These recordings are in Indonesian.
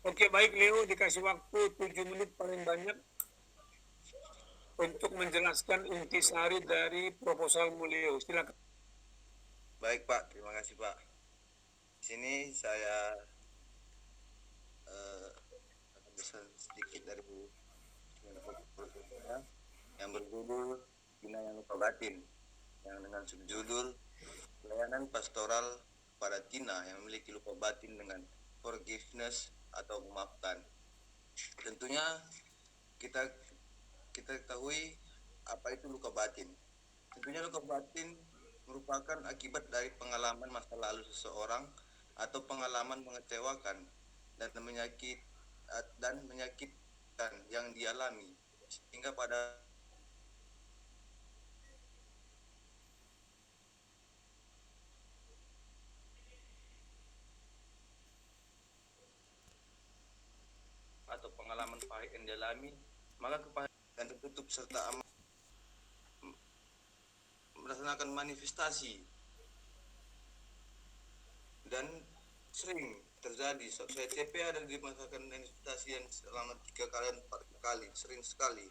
Oke, baik Leo, dikasih waktu 7 menit paling banyak untuk menjelaskan intisari dari proposal Leo. Silakan. Baik Pak, terima kasih Pak. Di sini saya akan bisa sedikit dari proposal yang berjudul Bina yang Luka Batin, yang dengan subjudul Pelayanan Pastoral pada Tina yang memiliki luka batin dengan forgiveness atau memaafkan. Tentunya kita kita ketahui apa itu luka batin. Tentunya luka batin merupakan akibat dari pengalaman masa lalu seseorang atau pengalaman mengecewakan dan menyakitkan yang dialami sehingga pada atau pengalaman pahit yang dialami, maka kepahitan dan tertutup serta melaksanakan manifestasi dan sering terjadi. Saya CP ada di masakan manifestasi yang selama 3 kali 4 kali, sering sekali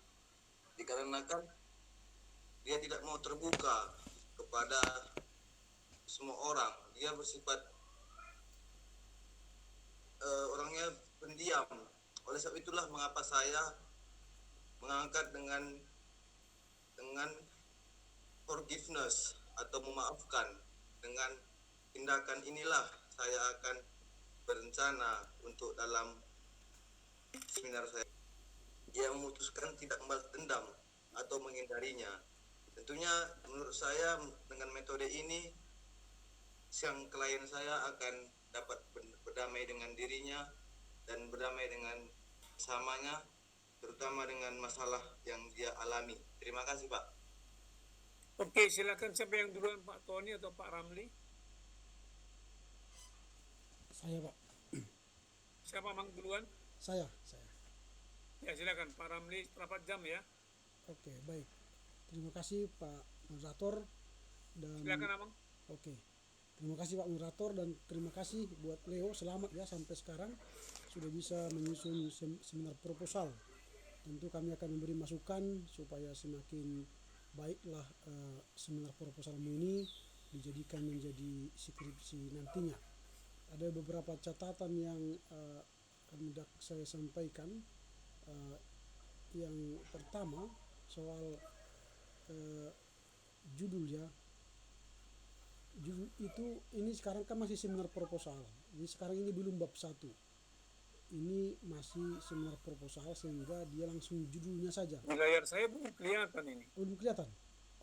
dikarenakan dia tidak mau terbuka kepada semua orang. Dia bersifat orangnya pendiam. Oleh sebab itulah mengapa saya mengangkat dengan forgiveness atau memaafkan. Dengan tindakan inilah saya akan berencana untuk dalam seminar saya. Dia memutuskan tidak membalas dendam atau menghindarinya. Tentunya menurut saya dengan metode ini sang klien saya akan dapat berdamai dengan dirinya dan berdamai dengan samanya, terutama dengan masalah yang dia alami. Terima kasih Pak. Oke, silakan siapa yang duluan, Pak Tony atau Pak Ramli? Saya Pak. Siapa mang duluan? Saya. Ya silakan Pak Ramli, berapa jam ya? Oke, baik. Terima kasih Pak moderator dan Silakan Amang. oke. Terima kasih Pak moderator dan terima kasih buat Leo, selamat ya sampai sekarang sudah bisa menyusun seminar proposal. Tentu kami akan memberi masukan supaya semakin baiklah seminar proposalmu ini dijadikan menjadi skripsi nantinya. Ada beberapa catatan yang hendak saya sampaikan. Yang pertama soal judul ya. Judul itu ini sekarang kan masih seminar proposal. Jadi sekarang ini belum bab 1. Ini masih seminar proposal sehingga dia langsung judulnya saja. Di layar saya belum kelihatan ini. Oh, belum kelihatan.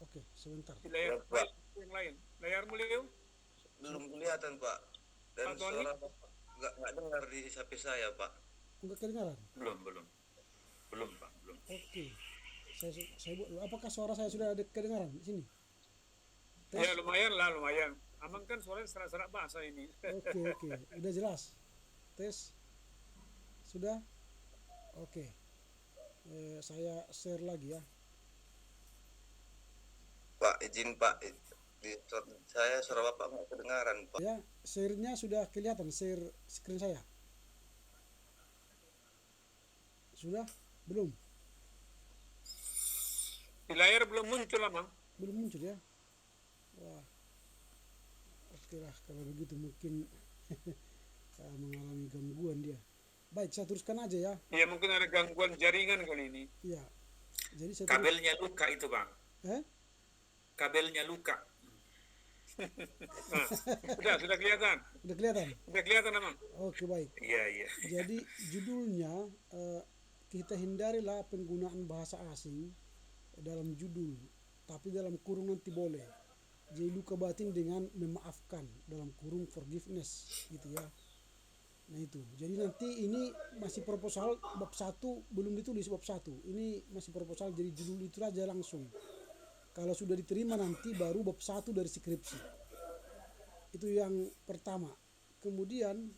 Oke, sebentar. Di layar Pak yang lain. Layarmu Leo? Belum kelihatan Pak. Dan Pak Tony? suara nggak dengar di HP saya Pak. Enggak kedengaran? Belum Pak, belum. Oke. Saya buat dulu. Apakah suara saya sudah ada kedengaran di sini? Ya lumayan. Amang kan suaranya serak-serak bahasa ini. Oke. Udah jelas. Tes. Sudah? Oke. Saya share lagi ya. Pak, izin Pak. Saya suara Bapak nggak kedengaran Pak. Ya, share-nya sudah kelihatan, share screen saya. Sudah? Belum? Di layar belum muncul Amang. Belum muncul ya? Wah. Oke lah, kalau begitu mungkin mengalami gangguan dia. Baik, saya teruskan aja ya. Ya mungkin ada gangguan jaringan kali ini. Iya. Jadi saya kabelnya luka itu Bang. Kabelnya luka. Nah, sudah kelihatan. Udah kelihatan Amang. Oke, baik. Iya. Jadi judulnya kita hindarilah penggunaan bahasa asing dalam judul, tapi dalam kurung nanti boleh. Jadi luka batin dengan memaafkan dalam kurung forgiveness gitu ya. Nah itu. Jadi nanti ini masih proposal bab 1, belum ditulis bab 1. Ini masih proposal, jadi judul itu aja langsung. Kalau sudah diterima nanti baru bab 1 dari skripsi. Itu yang pertama. Kemudian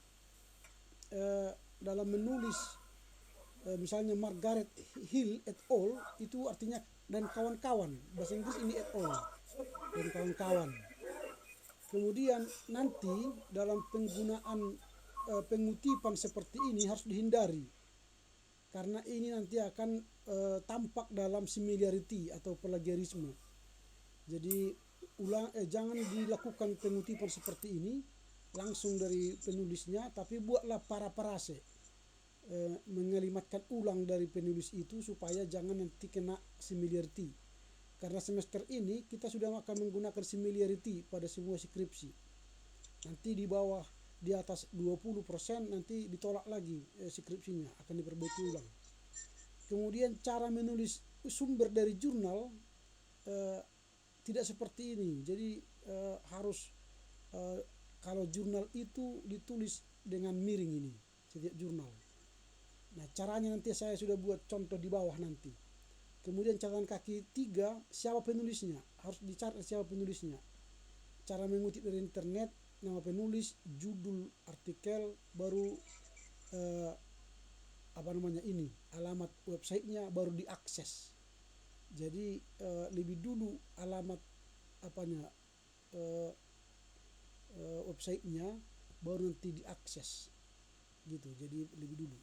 dalam menulis misalnya Margaret Hill et al. Itu artinya dan kawan-kawan. Bahasa Inggris ini et al. Dan kawan-kawan. Kemudian nanti dalam penggunaan pengutipan seperti ini harus dihindari, karena ini nanti akan tampak dalam similarity atau plagiarisme. Jadi jangan dilakukan pengutipan seperti ini langsung dari penulisnya, tapi buatlah paraphrase, mengelimatkan ulang dari penulis itu supaya jangan nanti kena similarity. Karena semester ini kita sudah akan menggunakan similarity pada semua skripsi. Nanti di bawah, di atas 20% nanti ditolak lagi skripsinya, akan diperbaiki ulang. Kemudian cara menulis sumber dari jurnal tidak seperti ini. Jadi harus kalau jurnal itu ditulis dengan miring ini setiap jurnal. Nah, caranya nanti saya sudah buat contoh di bawah nanti. Kemudian catatan kaki 3, siapa penulisnya? Harus dicari siapa penulisnya. Cara mengutip dari internet, nama penulis, judul artikel, baru alamat websitenya, baru diakses. Jadi lebih dulu alamat websitenya, baru nanti diakses gitu. Jadi lebih dulu.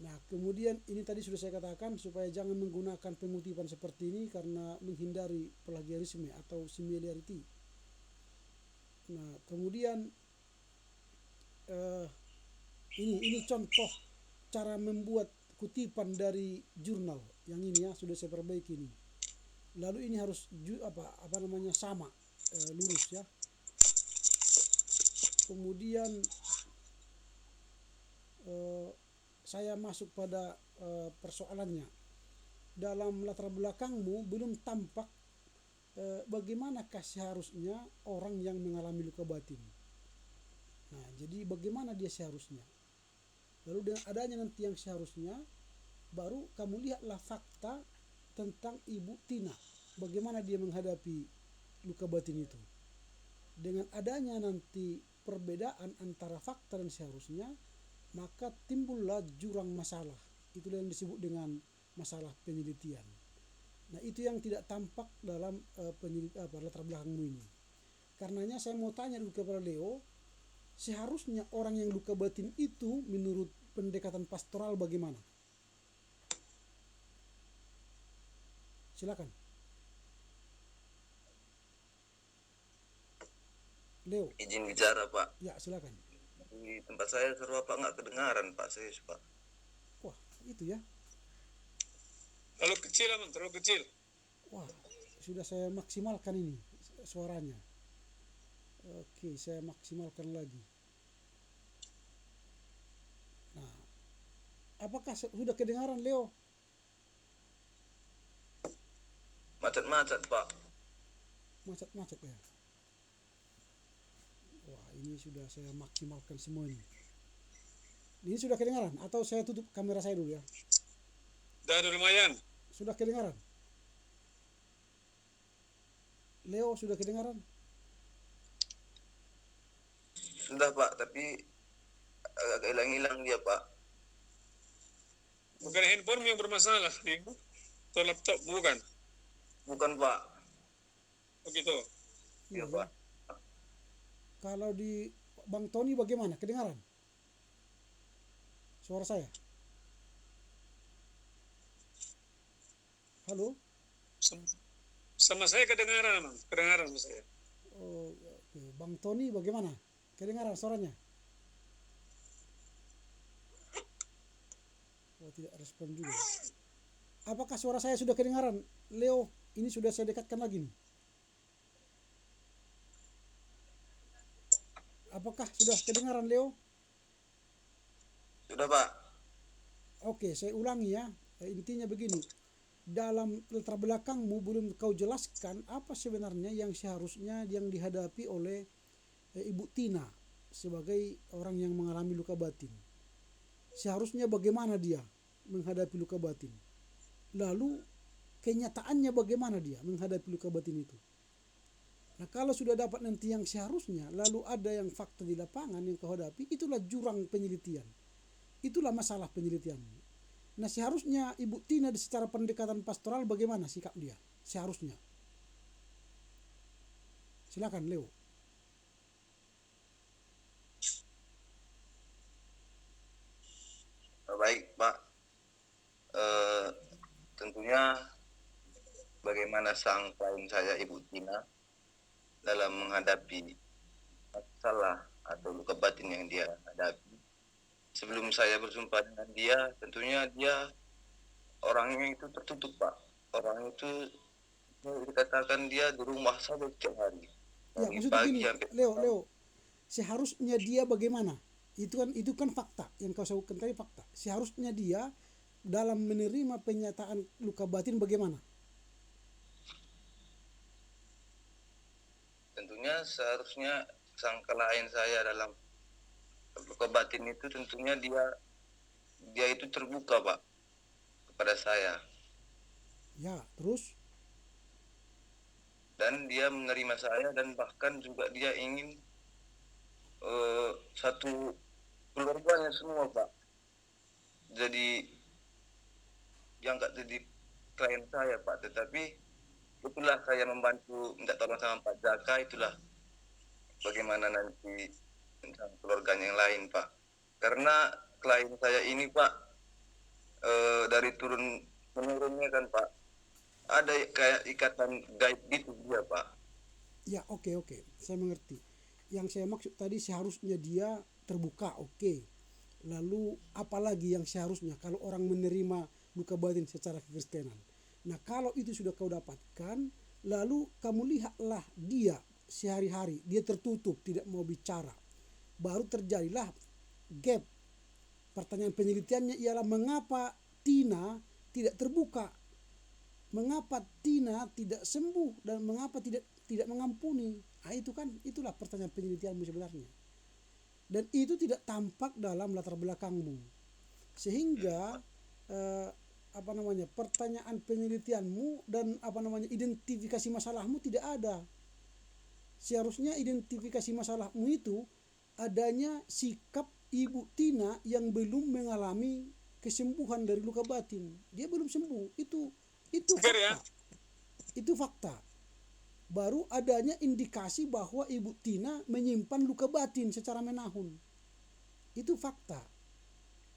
Nah, kemudian ini tadi sudah saya katakan supaya jangan menggunakan pengutipan seperti ini karena menghindari plagiarisme atau similarity. Nah, kemudian ini contoh cara membuat kutipan dari jurnal. Yang ini ya sudah saya perbaiki ini. Lalu ini harus sama, lurus ya. Kemudian saya masuk pada persoalannya. Dalam latar belakangmu belum tampak bagaimanakah seharusnya orang yang mengalami luka batin. Nah, jadi bagaimana dia seharusnya. Lalu dengan adanya nanti yang seharusnya, baru kamu lihatlah fakta tentang Ibu Tina. Bagaimana dia menghadapi luka batin itu. Dengan adanya nanti perbedaan antara fakta dan seharusnya, maka timbullah jurang masalah. Itulah yang disebut dengan masalah penelitian. Nah, itu yang tidak tampak dalam latar belakangmu ini. Karenanya saya mau tanya dulu kepada Leo, seharusnya orang yang luka batin itu menurut pendekatan pastoral bagaimana? Silakan. Leo. Izin bicara, Pak. Ya, silakan. Di tempat saya suara Bapak nggak kedengaran, Pak. Serius, Pak. Wah, itu ya. Terlalu kecil, Amang, terlalu kecil. Wah, sudah saya maksimalkan ini suaranya. Oke, saya maksimalkan lagi. Nah, apakah sudah kedengaran, Leo? Macet-macet, Pak. Macet-macet ya. Wah, ini sudah saya maksimalkan semua ini. Ini sudah kedengaran atau saya tutup kamera saya dulu ya? Udah lumayan. Sudah kedengaran? Leo, sudah kedengaran? Sudah, Pak, tapi agak hilang-hilang dia, Pak. Bukan handphone yang bermasalah, atau laptop, bukan? Bukan, Pak. Begitu. Iya, ya. Pak. Kalau di Bang Tony bagaimana? Kedengaran? Suara saya? Halo? Sama saya kedengaran, Amang. Kedengaran sama saya. Oh, oke. Bang Tony bagaimana? Kedengaran suaranya? Oh, tidak respon juga. Apakah suara saya sudah kedengaran? Leo, ini sudah saya dekatkan lagi nih. Apakah sudah kedengaran, Leo? Sudah, Pak. Oke, saya ulangi ya. Intinya begini. Dalam latar belakangmu belum kau jelaskan apa sebenarnya yang seharusnya yang dihadapi oleh Ibu Tina sebagai orang yang mengalami luka batin. Seharusnya bagaimana dia menghadapi luka batin. Lalu kenyataannya bagaimana dia menghadapi luka batin itu. Nah, kalau sudah dapat nanti yang seharusnya, lalu ada yang fakta di lapangan yang kau hadapi, itulah jurang penelitian. Itulah masalah penelitian. Nah, seharusnya Ibu Tina secara pendekatan pastoral bagaimana sikap dia? Seharusnya. Silakan, Leo. baik Pak. Tentunya bagaimana sang klien saya Ibu Tina dalam menghadapi masalah atau luka batin yang dia hadapi. Sebelum saya berjumpa dengan dia, tentunya dia orangnya itu tertutup Pak. Orang itu dikatakan dia di rumah saja setiap hari. Ya, Dari maksudnya pagi gini, sampai Leo, seharusnya dia bagaimana? Itu kan fakta yang kau sebutkan tadi, fakta. Seharusnya dia dalam menerima penyataan luka batin bagaimana? tentunya seharusnya sang klien saya dalam luka batin itu tentunya dia itu terbuka Pak kepada saya, Ya, terus dan dia menerima saya, dan bahkan juga dia ingin satu keluarganya semua Pak jadi yang nggak jadi klien saya Pak. Tetapi itulah saya membantu minta tolong sama Pak Jaka, itulah bagaimana nanti tentang keluarganya yang lain Pak, karena klien saya ini Pak dari turun menurunnya kan Pak, ada kayak ikatan gaib gitu dia Pak. ya, oke, saya mengerti. Yang saya maksud tadi seharusnya dia terbuka, oke. Lalu apalagi yang seharusnya kalau orang menerima luka batin secara kekristenan. Nah, kalau itu sudah kau dapatkan, lalu kamu lihatlah dia sehari-hari, dia tertutup, tidak mau bicara. Baru terjadilah gap. Pertanyaan penelitiannya ialah mengapa Tina tidak terbuka? Mengapa Tina tidak sembuh dan mengapa tidak mengampuni? Nah, itulah pertanyaan penelitianmu sebenarnya. Dan itu tidak tampak dalam latar belakangmu. Sehingga pertanyaan penelitianmu dan identifikasi masalahmu tidak ada. Seharusnya identifikasi masalahmu itu adanya sikap Ibu Tina yang belum mengalami kesembuhan dari luka batin. Dia belum sembuh. Itu fakta. Itu fakta. Baru adanya indikasi bahwa Ibu Tina menyimpan luka batin secara menahun. Itu fakta.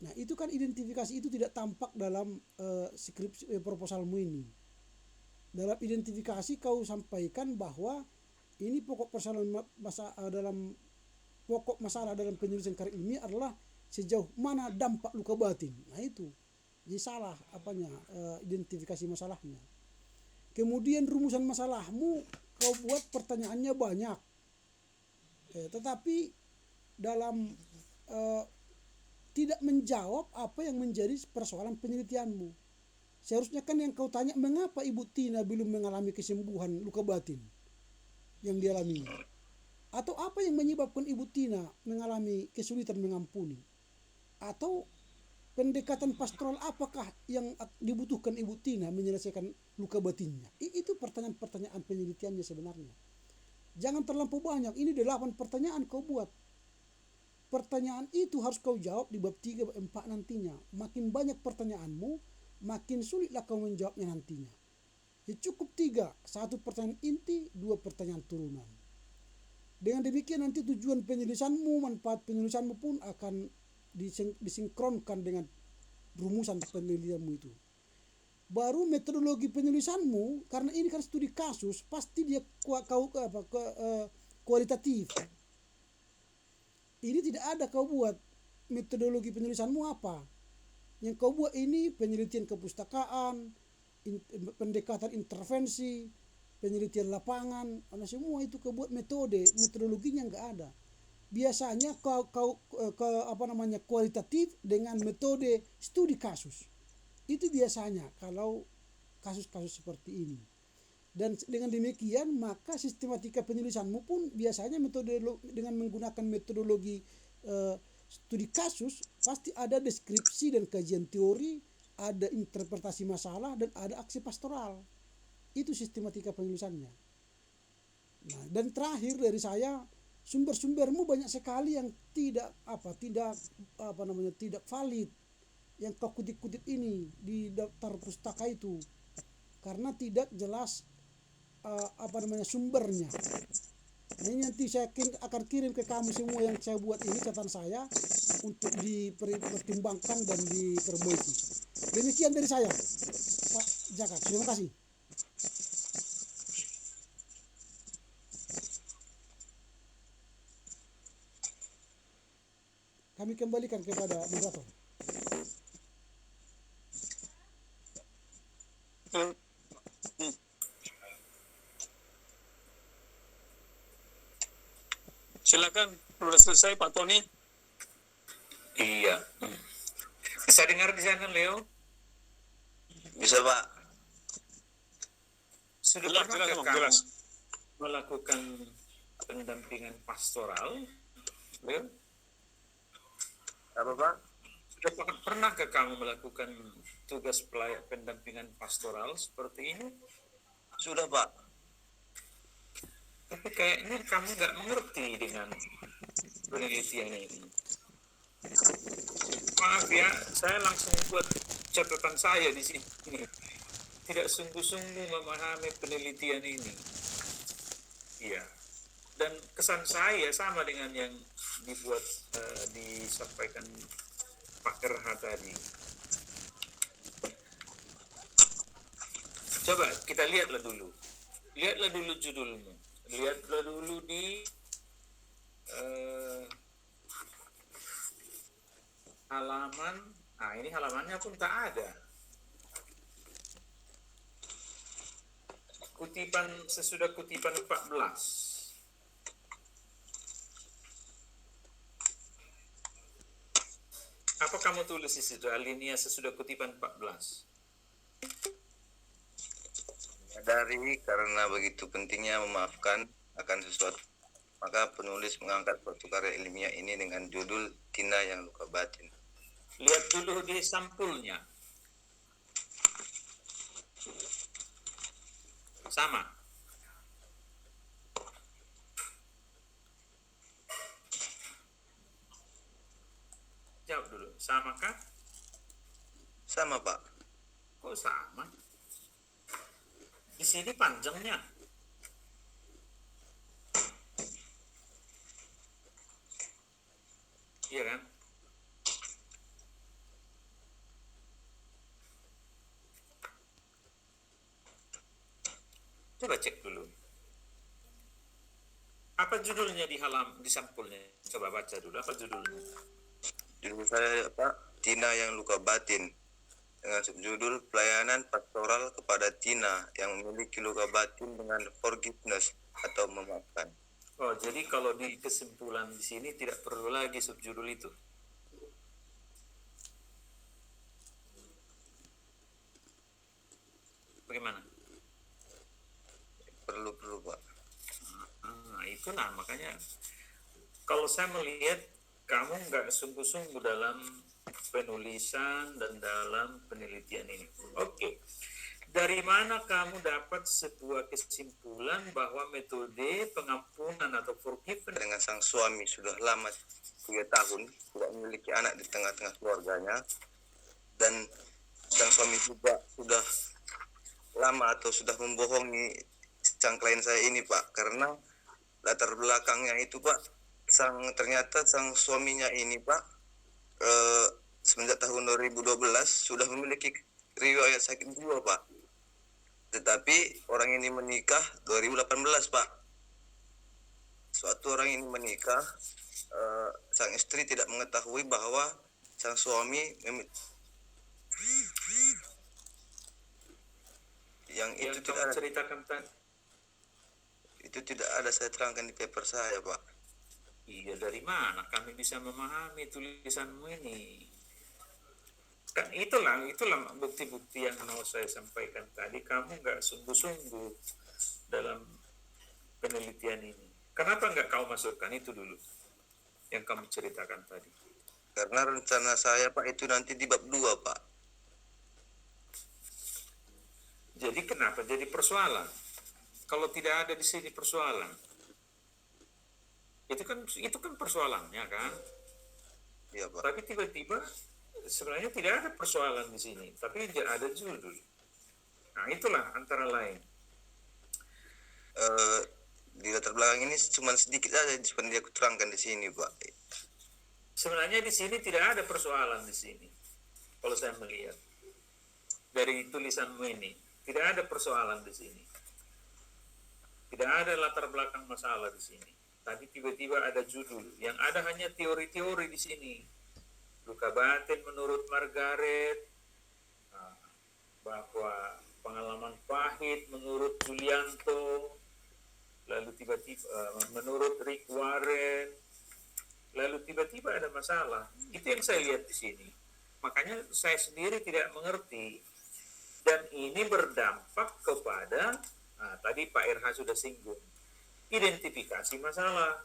Nah, itu kan identifikasi itu tidak tampak dalam skripsi proposalmu ini. Dalam identifikasi kau sampaikan bahwa ini pokok masalah dalam penyelesaian karya ilmiah adalah sejauh mana dampak luka batin. Nah, itu. Jadi salah identifikasi masalahnya. Kemudian rumusan masalahmu kau buat pertanyaannya banyak. Tetapi dalam tidak menjawab apa yang menjadi persoalan penelitianmu. Seharusnya kan yang kau tanya, mengapa Ibu Tina belum mengalami kesembuhan luka batin yang dialami? Atau apa yang menyebabkan Ibu Tina mengalami kesulitan mengampuni? Atau pendekatan pastoral apakah yang dibutuhkan Ibu Tina menyelesaikan luka batinnya? Itu pertanyaan-pertanyaan penelitiannya sebenarnya. Jangan terlampau banyak. Ini 8 pertanyaan kau buat. Pertanyaan itu harus kau jawab di bab 3, bab 4 nantinya. Makin banyak pertanyaanmu, makin sulitlah kau menjawabnya nantinya. Ya, cukup 3. 1 pertanyaan inti, 2 pertanyaan turunan. Dengan demikian nanti tujuan penulisanmu, manfaat penulisanmu pun akan disinkronkan dengan rumusan penelitianmu itu. Baru metodologi penulisanmu, karena ini kan studi kasus, pasti dia kualitatif. Ini tidak ada kau buat metodologi penulisanmu apa. Yang kau buat ini penelitian kepustakaan, pendekatan intervensi, penelitian lapangan, semua itu kau buat metodologinya nggak ada. Biasanya kualitatif dengan metode studi kasus. Itu biasanya kalau kasus-kasus seperti ini. Dan dengan demikian maka sistematika penulisanmu pun biasanya dengan menggunakan metodologi studi kasus, pasti ada deskripsi dan kajian teori, ada interpretasi masalah, dan ada aksi pastoral. Itu sistematika penulisannya. Nah, dan terakhir dari saya, sumber-sumbermu banyak sekali yang tidak valid, yang kau kutip-kutip ini di daftar pustaka itu, karena tidak jelas sumbernya. Nah, ini nanti saya akan kirim ke kamu semua yang saya buat ini catatan saya untuk dipertimbangkan dan diperbaiki. Demikian dari saya, Pak Jaka. Terima kasih. Kami kembalikan kepada moderator. Silakan, sudah selesai Pak Tony. Iya. Bisa dengar di sana, Leo? Bisa, Pak. Jelas, Sudah pernah jelas, Bang, kamu jelas. melakukan pendampingan pastoral, Leo? Apa, Pak? Sudah pernah kamu melakukan tugas pendampingan pastoral seperti ini? Sudah, Pak. Tapi kayaknya kamu nggak mengerti dengan penelitian ini. Maaf ya, saya langsung buat catatan saya di sini. Tidak sungguh-sungguh memahami penelitian ini. Iya. Dan kesan saya sama dengan yang disampaikan Pak RH tadi. Coba kita lihatlah dulu. Lihatlah dulu judulnya. Lihatlah dulu di halaman. Nah, ini halamannya pun tak ada. Sesudah kutipan 14. Apa kamu tulis di situ, alinea sesudah kutipan 14? Dari karena begitu pentingnya memaafkan akan sesuatu, maka penulis mengangkat suatu karya ilmiah ini dengan judul Tina yang Luka Batin. Lihat dulu di sampulnya. Sama. Jawab dulu, sama kah? Sama, Pak. Kok sama? Di sini panjangnya. Iya kan? Coba cek dulu. Apa judulnya di sampulnya? Coba baca dulu. Apa judulnya? Judul saya, Pak, Tina yang Luka Batin, dengan subjudul Pelayanan Pastoral kepada Tina yang memiliki luka batin dengan forgiveness atau memaafkan. Oh, jadi kalau di kesimpulan di sini tidak perlu lagi subjudul itu. Bagaimana? Perlu, Pak. Nah, itulah makanya kalau saya melihat kamu nggak sungguh-sungguh dalam penulisan dan dalam penelitian ini. Oke. Dari mana kamu dapat sebuah kesimpulan bahwa metode pengampunan atau forgiveness Dengan sang suami sudah lama 3 tahun tidak memiliki anak di tengah-tengah keluarganya, dan sang suami juga sudah lama atau sudah membohongi sang klien saya ini, Pak, karena latar belakangnya itu, Pak, ternyata sang suaminya ini, Pak, semenjak tahun 2012 sudah memiliki riwayat sakit jiwa, Pak. Tetapi orang ini menikah 2018, Pak. Suatu orang ini menikah, sang istri tidak mengetahui bahwa sang suami yang itu tidak ada, ceritakan tadi? itu tidak ada saya terangkan di paper saya, Pak. Iya, dari mana kami bisa memahami tulisanmu ini? Kan itulah bukti-bukti yang mau saya sampaikan tadi. Kamu nggak sungguh-sungguh dalam penelitian ini. Kenapa nggak kau masukkan itu dulu yang kamu ceritakan tadi? Karena rencana saya, Pak, itu nanti di bab 2, Pak. Jadi kenapa jadi persoalan? Kalau tidak ada di sini persoalan, itu kan persoalannya kan? Iya, Pak. Tapi tiba-tiba sebenarnya tidak ada persoalan di sini, tapi ada judul. Nah, itulah antara lain. di latar belakang ini cuma sedikit saja seperti aku terangkan di sini Pak. Sebenarnya di sini tidak ada persoalan di sini. Kalau saya melihat dari tulisanmu ini, tidak ada persoalan di sini. Tidak ada latar belakang masalah di sini. Tadi tiba-tiba ada judul, yang ada hanya teori-teori di sini. Luka batin menurut Margaret, bahwa pengalaman pahit menurut Julianto, lalu tiba-tiba menurut Rick Warren, lalu tiba-tiba ada masalah. Itu yang saya lihat di sini. Makanya saya sendiri tidak mengerti. Dan ini berdampak kepada, tadi Pak RH sudah singgung, identifikasi masalah.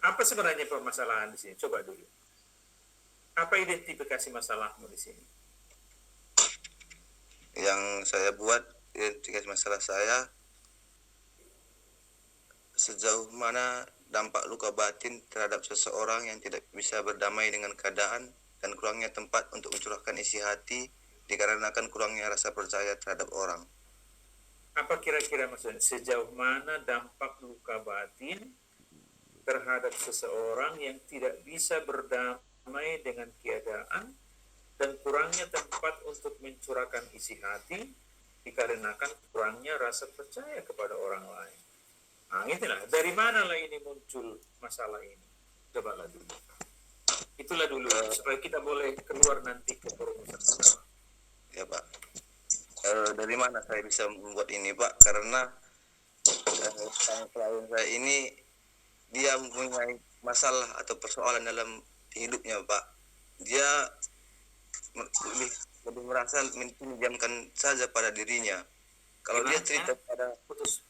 Apa sebenarnya permasalahan di sini? Coba dulu. Apa identifikasi masalahmu di sini? Yang saya buat identifikasi masalah saya, sejauh mana dampak luka batin terhadap seseorang yang tidak bisa berdamai dengan keadaan dan kurangnya tempat untuk mencurahkan isi hati dikarenakan kurangnya rasa percaya terhadap orang. Apa kira-kira maksudnya? Sejauh mana dampak luka batin terhadap seseorang yang tidak bisa berdamai dengan keadaan dan kurangnya tempat untuk mencurahkan isi hati dikarenakan kurangnya rasa percaya kepada orang lain. Nah, itulah. Dari manalah ini muncul masalah ini? Cobalah dulu. Itulah dulu, supaya kita boleh keluar nanti ke perumusan masalah. Ya Pak. Dari mana saya bisa membuat ini Pak? Karena klien saya ini dia mempunyai masalah atau persoalan dalam hidupnya Pak. Dia lebih merasa menjamkan saja pada dirinya. Kalau dia cerita pada putus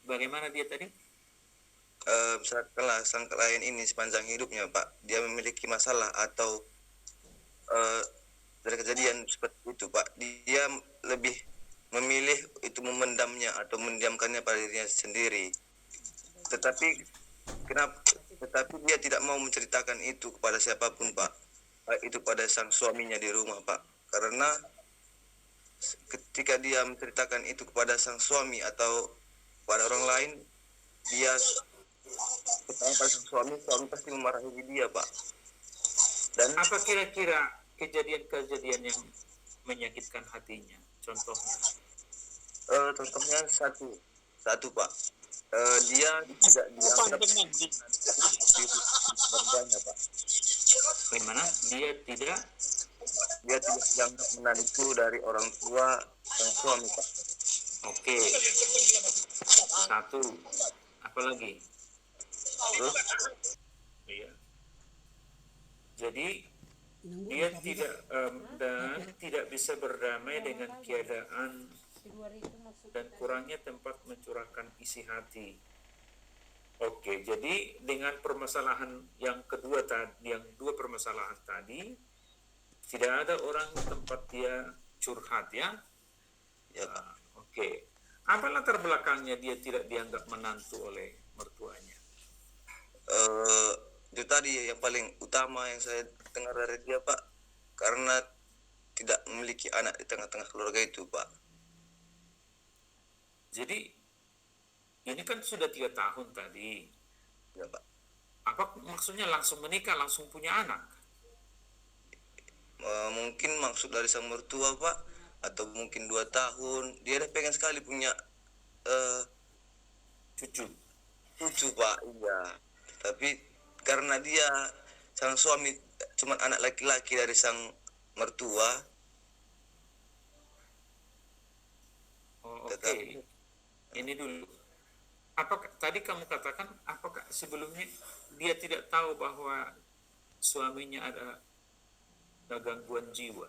bagaimana dia tadi? Misalkanlah sang klien ini sepanjang hidupnya Pak, dia memiliki masalah atau dari kejadian seperti itu Pak, dia lebih memilih itu memendamnya atau mendiamkannya pada dirinya sendiri. Tetapi dia tidak mau menceritakan itu kepada siapapun Pak, baik itu pada sang suaminya di rumah Pak, karena ketika dia menceritakan itu kepada sang suami atau pada orang lain, dia pertama pada sang suami pasti memarahi dia Pak. Dan apa kira-kira kejadian-kejadian yang menyakitkan hatinya? Contohnya? Contohnya satu Pak, dia tidak dianggap keluarganya Pak. Bagaimana? Dia tidak dianggap menantu dari orang tua sang suami Pak. Oke. Satu. Apa lagi? Terus Iya. Jadi dia tidak dan tidak bisa berdamai dengan keadaan dan kurangnya tempat mencurahkan isi hati. Oke, jadi dengan permasalahan yang kedua tadi, yang dua permasalahan tadi, tidak ada orang tempat dia curhat ya. ya Oke. Apa latar belakangnya dia tidak dianggap menantu oleh mertuanya? itu tadi yang paling utama yang saya dengar dari dia Pak, karena tidak memiliki anak di tengah-tengah keluarga itu Pak. Jadi ini kan sudah 3 tahun tadi. Ya Pak. Apa maksudnya langsung menikah, langsung punya anak? Mungkin maksud dari sang mertua Pak, atau mungkin 2 tahun dia udah pengen sekali punya cucu Pak. Iya, tapi karena dia sang suami cuma anak laki-laki dari sang mertua. Oke. Ini dulu. Apakah tadi kamu katakan apakah sebelumnya dia tidak tahu bahwa suaminya ada gangguan jiwa?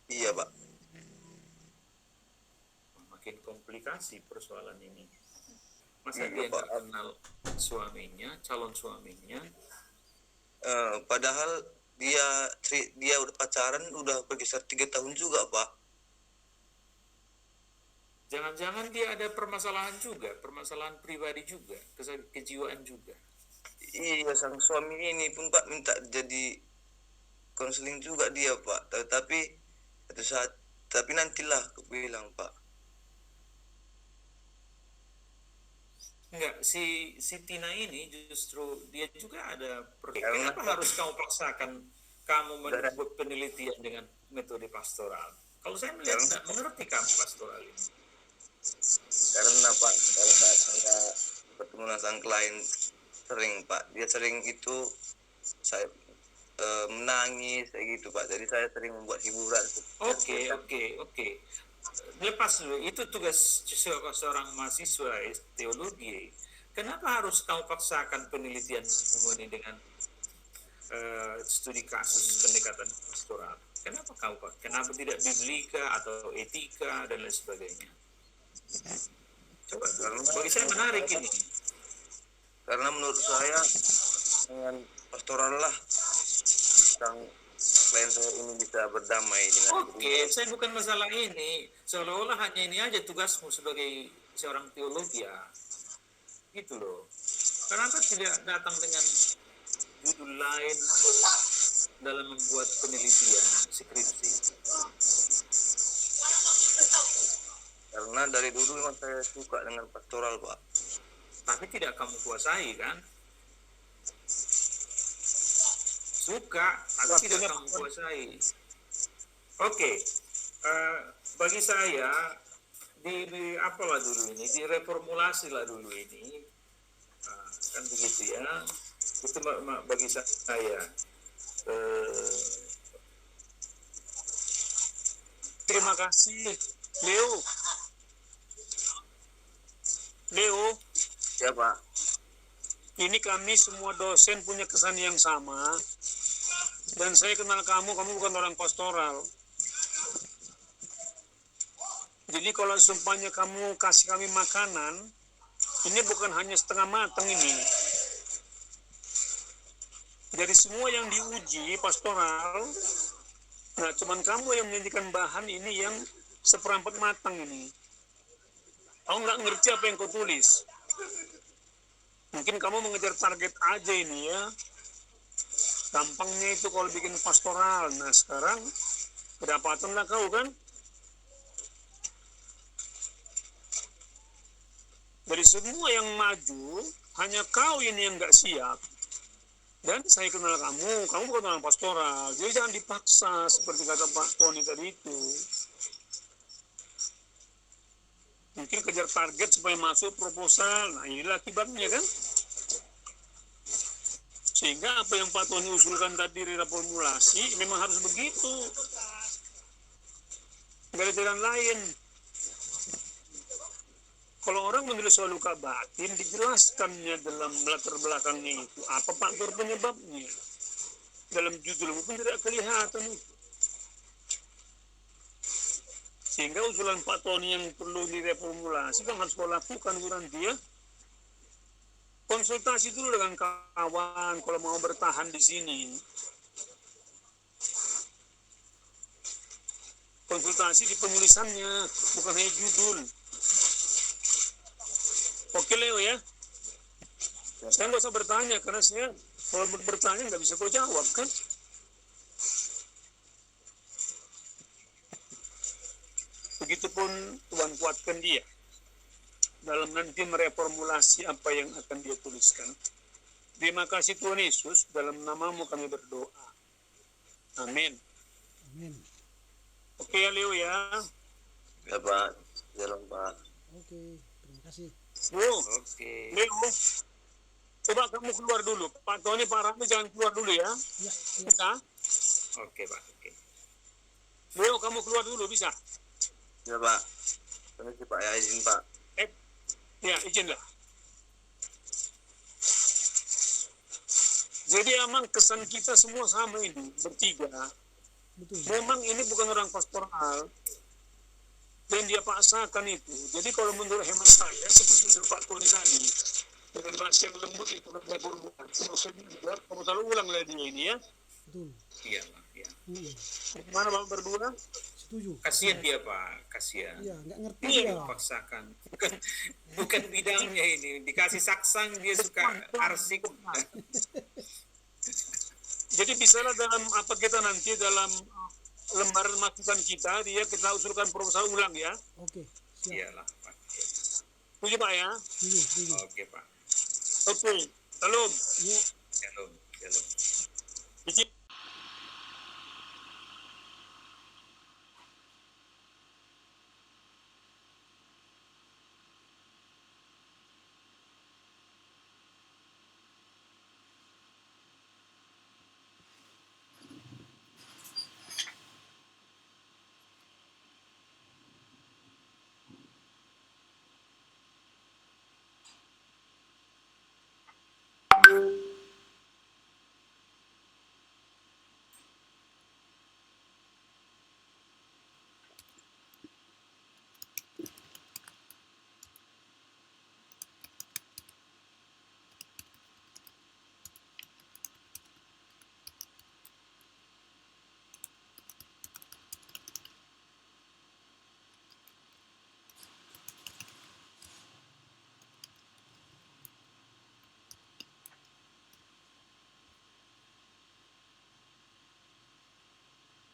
Iya Pak. Makin komplikasi persoalan ini. Masa dia nggak kenal suaminya, calon suaminya? Padahal dia udah pacaran udah berkisar 3 tahun juga Pak. Jangan-jangan dia ada permasalahan juga, permasalahan pribadi juga, kejiwaan juga. Iya, sang suami ini pun Pak minta jadi konseling juga dia Pak, tapi nantilah aku bilang Pak. Enggak, si Tina ini justru dia juga ada Karena- kenapa harus kamu paksakan kamu membuat penelitian dengan metode pastoral? Kalau saya melihat tidak mengerti kamu pastoral ini. Karena Pak, pada saat saya bertemu dengan sang klien sering Pak, dia sering itu saya menangis kayak gitu Pak. Jadi saya sering membuat hiburan. Oke. Lepas dulu, itu tugas seorang mahasiswa teologi. Kenapa harus kamu paksakan penelitian ini dengan studi kasus pendekatan pastoral? Kenapa tidak biblika atau etika dan lain sebagainya? Coba, bagi saya menarik ini. Karena menurut saya dengan pastoral lah sang klien saya ini bisa berdamai dengan Oke, saya bukan masalah ini. Seolah-olah hanya ini aja tugasmu sebagai seorang teologi ya. Gitu loh. Kenapa tidak datang dengan judul lain dalam membuat penelitian skripsi? Karena dari dulu memang saya suka dengan pastoral Pak. Tapi tidak kamu kuasai kan? Suka, tapi tidak kamu kuasai. Oke, bagi saya di apalah dulu ini, direformulasi lah dulu ini, kan begitu ya. Itu bagi saya. Terima kasih, Leo. Ya Pak. Ini kami semua dosen punya kesan yang sama. Dan saya kenal kamu bukan orang pastoral. Jadi kalau sumpahnya kamu kasih kami makanan, ini bukan hanya setengah matang ini. Dari semua yang diuji pastoral, nah cuman kamu yang menyajikan bahan ini yang seperempat matang ini. Kamu nggak ngerti apa yang kau tulis. Mungkin kamu mengejar target aja ini ya. Gampangnya itu kalau bikin pastoral. Nah sekarang kedapatan lah kau kan. Dari semua yang maju, hanya kau ini yang nggak siap. Dan saya kenal kamu bukan orang pastoral. Jadi jangan dipaksa seperti kata Pak Tony tadi itu. Mungkin kejar target supaya masuk proposal. Nah inilah akibatnya kan. Sehingga apa yang Pak Tony usulkan tadi reformulasi memang harus begitu. Nggak ada jalan lain. Kalau orang menulis soal luka batin, dijelaskannya dalam latar belakangnya itu. Apa faktor penyebabnya? Dalam judul mungkin tidak kelihatan itu. Sehingga usulan Pak Tony yang perlu direformulasi kan harus kau lakukan nanti ya. Konsultasi dulu dengan kawan kalau mau bertahan di sini. Konsultasi di penulisannya, bukan hanya judul. Oke Leo ya. Saya nggak usah bertanya karena saya kalau bertanya nggak bisa kau jawab kan. Begitupun Tuhan kuatkan dia dalam nanti mereformulasi apa yang akan dia tuliskan. Terima kasih Tuhan Yesus, dalam namamu kami berdoa. Amin. Amin. Oke ya Leo ya. Ya Pak. Jalan Pak. Oke, terima kasih. Oke. Leo, coba kamu keluar dulu. Pak Tony, Pak Rami jangan keluar dulu ya. Ya. Bisa? Oke, Pak. Oke. Leo, kamu keluar dulu bisa? Ya Pak. Permisi Pak, ya izin Pak. Ya, izinlah. Jadi emang kesan kita semua sama ini, bertiga. Betul. Memang ini bukan orang pastoral. Dan dia paksakan itu. Jadi kalau menurut hemat saya, seperti Pak Tony tadi, dengan bahasa yang lembut itu lebih berbuat. Saya juga, kamu selalu ulang lagi ini ya. Betul. Iya, Pak. Ya. Mana Bapak berdua? Setuju. Kasihan dia, Pak. Kasihan. Iya, nggak ngerti Iya, dia. Dipaksakan. Bukan bidangnya ini. Dikasih saksang, dia suka arsik. Jadi bisalah dalam apa kita nanti dalam lembaran masukan kita, kita usulkan proposal ulang ya. Oke, siap. Iyalah, Pak. Setuju Pak ya? Setuju, setuju. Oke Pak. Oke. Salam. Ya. Shalom. Shalom. Di sini